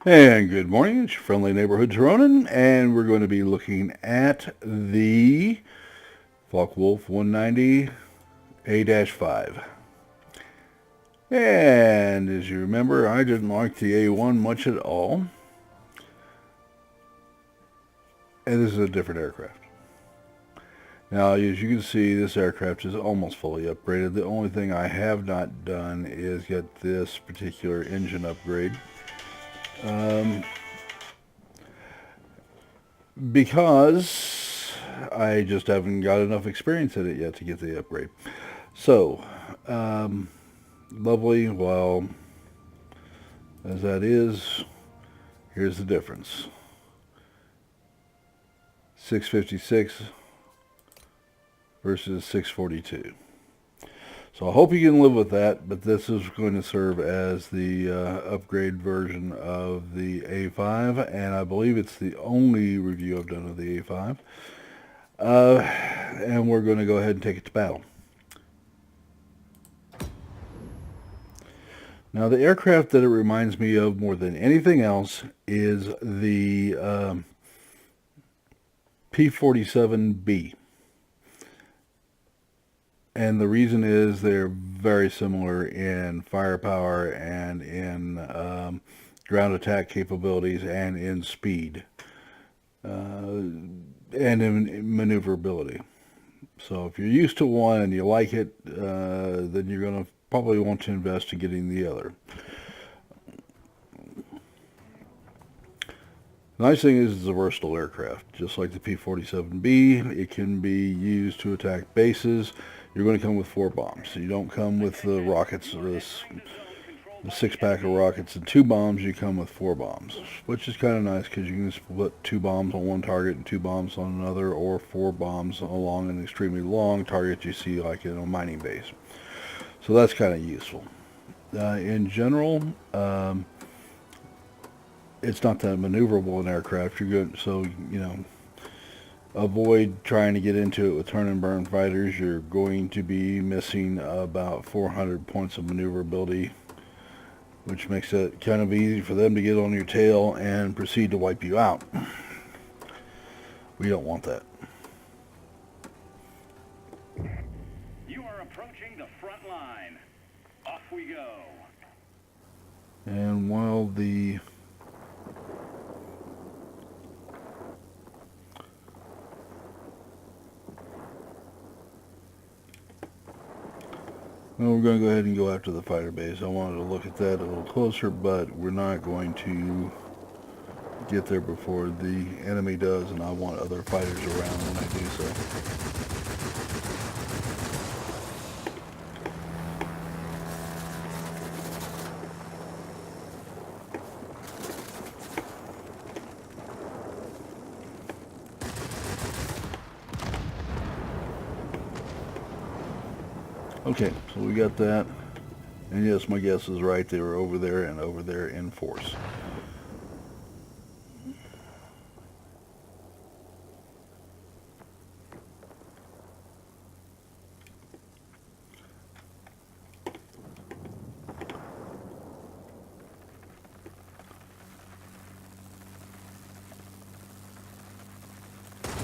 And good morning, it's your friendly neighborhood Tironan, and we're going to be looking at the Focke-Wulf 190 A-5. And as you remember, I didn't like the A1 much at all. And this is a different aircraft. Now, as you can see, this aircraft is almost fully upgraded. The only thing I have not done is get this particular engine upgrade. Because I just haven't got enough experience in it yet to get the upgrade. So, lovely, well, as that is, here's the difference. 656 versus 642. So I hope you can live with that, but this is going to serve as the upgrade version of the A5, and I believe it's the only review I've done of the A5. And we're going to go ahead and take it to battle. Now, the aircraft that it reminds me of more than anything else is the P-47B. And the reason is they're very similar in firepower and in ground attack capabilities and in speed and in maneuverability. So if you're used to one and you like it, then you're going to probably want to invest in getting the other. The nice thing is it's a versatile aircraft. Just like the P-47B, it can be used to attack bases. You're going to come with 4 bombs. So you don't come with the rockets, the 6-pack of rockets and 2 bombs. You come with 4 bombs, which is kind of nice because you can just put 2 bombs on one target and 2 bombs on another, or 4 bombs along an extremely long target you see like in a mining base. So that's kind of useful. In general, it's not that maneuverable an aircraft. You're good, so avoid trying to get into it with turn and burn fighters. You're going to be missing about 400 points of maneuverability, which makes it kind of easy for them to get on your tail and proceed to wipe you out. We don't want that. You are approaching the front line. Off we go. And while we're going to go ahead and go after the fighter base. I wanted to look at that a little closer, but we're not going to get there before the enemy does, and I want other fighters around when I do so. Okay, so we got that. And yes, my guess is right. They were over there and over there in force.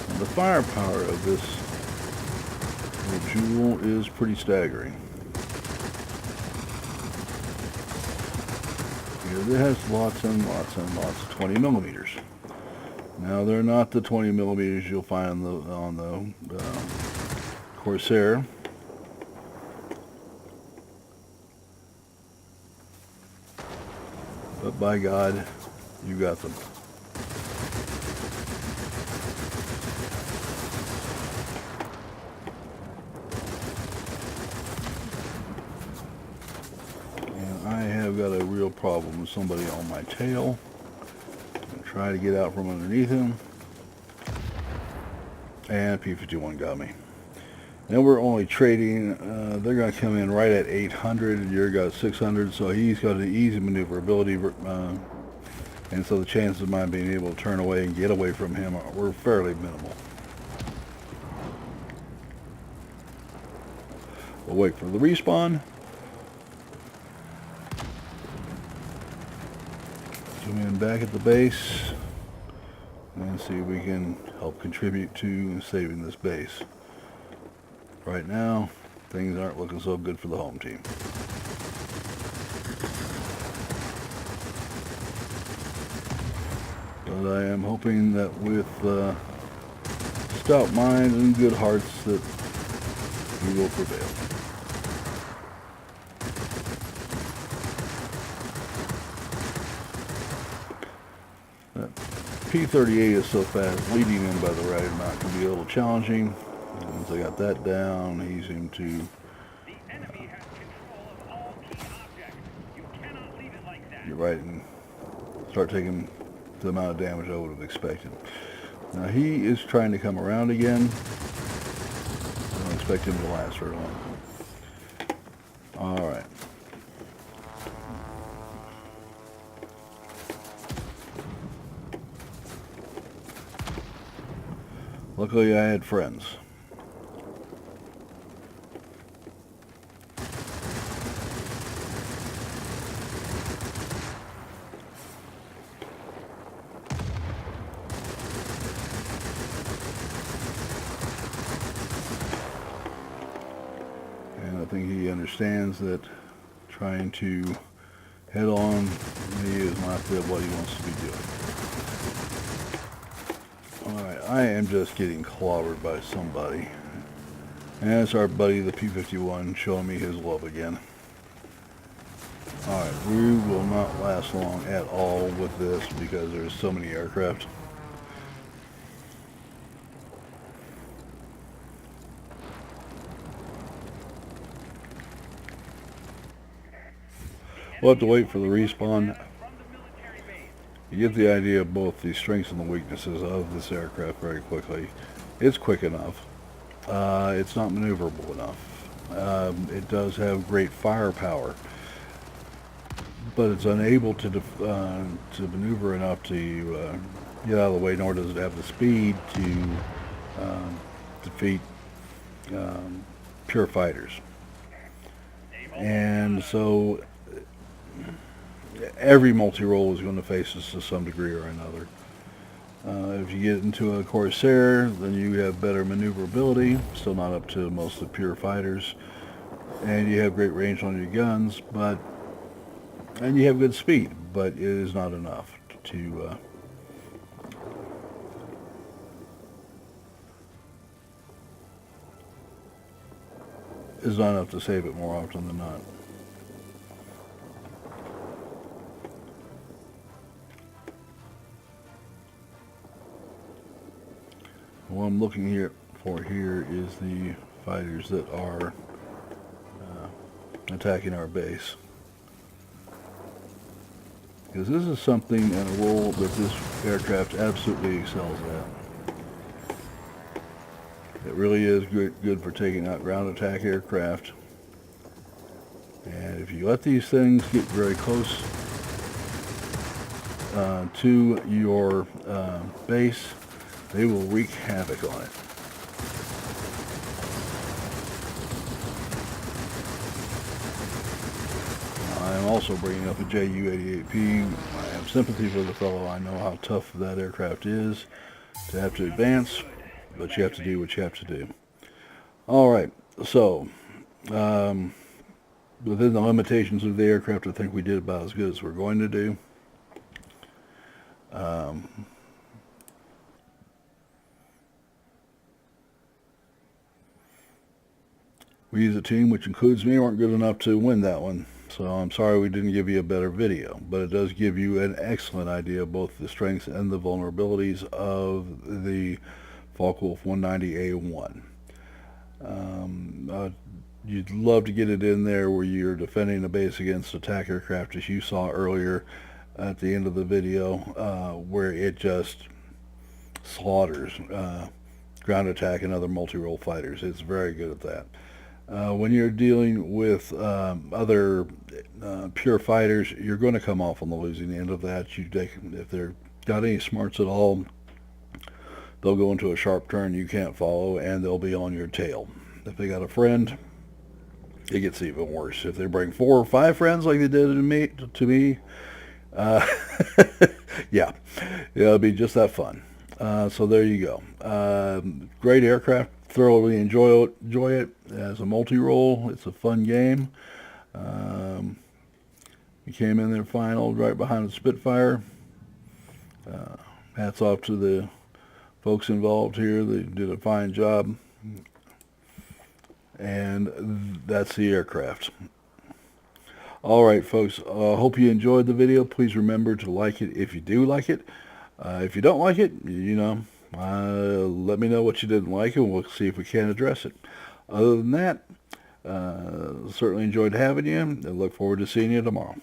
And the firepower of this jewel is pretty staggering. It has lots and lots and lots of 20 millimeters. Now they're not the 20 millimeters you'll find on the Corsair. But by God, you got them. I've got a real problem with somebody on my tail. I'm try to get out from underneath him. And P-51 got me. Now we're only trading, they're going to come in right at 800, and you're got 600, so he's got an easy maneuverability, and so the chances of mine being able to turn away and get away from him were fairly minimal. We'll wait for the respawn. Zoom in back at the base and see if we can help contribute to saving this base. Right now, things aren't looking so good for the home team. But I am hoping that with stout minds and good hearts that we will prevail. That P-38 is so fast, leading him by the right amount can be a little challenging. Once I got that down, he seemed to... The enemy has control of all key objects. You cannot leave it like that. Get right and start taking the amount of damage I would have expected. Now he is trying to come around again. I don't expect him to last very long. Alright. Luckily I had friends. And I think he understands that trying to head on me is not what he wants to be doing. Alright, I am just getting clobbered by somebody. And it's our buddy, the P-51, showing me his love again. Alright, we will not last long at all with this because there's so many aircraft. We'll have to wait for the respawn. You get the idea of both the strengths and the weaknesses of this aircraft very quickly. It's quick enough. It's not maneuverable enough. It does have great firepower, but it's unable to maneuver enough to get out of the way, nor does it have the speed to defeat pure fighters. And so every multi-role is going to face this to some degree or another. If you get into a Corsair, then you have better maneuverability, still not up to most of the pure fighters, and you have great range on your guns, and you have good speed, but it is not enough to save it more often than not. What I'm looking for here is the fighters that are attacking our base. Because this is something and a role that this aircraft absolutely excels at. It really is good for taking out ground attack aircraft. And if you let these things get very close to your base, they will wreak havoc on it. I am also bringing up the Ju-88P. I have sympathy for the fellow. I know how tough that aircraft is to have to advance, but you have to do what you have to do. Alright, so within the limitations of the aircraft, I think we did about as good as we're going to do. We as a team, which includes me, weren't good enough to win that one. So I'm sorry we didn't give you a better video. But it does give you an excellent idea of both the strengths and the vulnerabilities of the Focke-Wulf 190A1. You'd love to get it in there where you're defending a base against attack aircraft, as you saw earlier at the end of the video, where it just slaughters ground attack and other multi-role fighters. It's very good at that. When you're dealing with other pure fighters, you're going to come off on the losing end of that. If they're got any smarts at all, they'll go into a sharp turn you can't follow, and they'll be on your tail. If they got a friend, it gets even worse. If they bring 4 or 5 friends like they did to me, Yeah, it'll be just that fun. So there you go. Great aircraft. Thoroughly enjoy it as a multi-role. It's a fun game. Um, we came in there final right behind the Spitfire. Hats off to the folks involved here. They did a fine job. And that's the aircraft. All right, folks. Hope you enjoyed the video. Please remember to like it if you do like it. If you don't like it, let me know what you didn't like, and we'll see if we can address it. Other than that, certainly enjoyed having you, and look forward to seeing you tomorrow.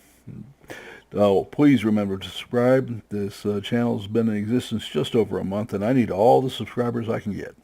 Please remember to subscribe. This channel has been in existence just over a month, and I need all the subscribers I can get.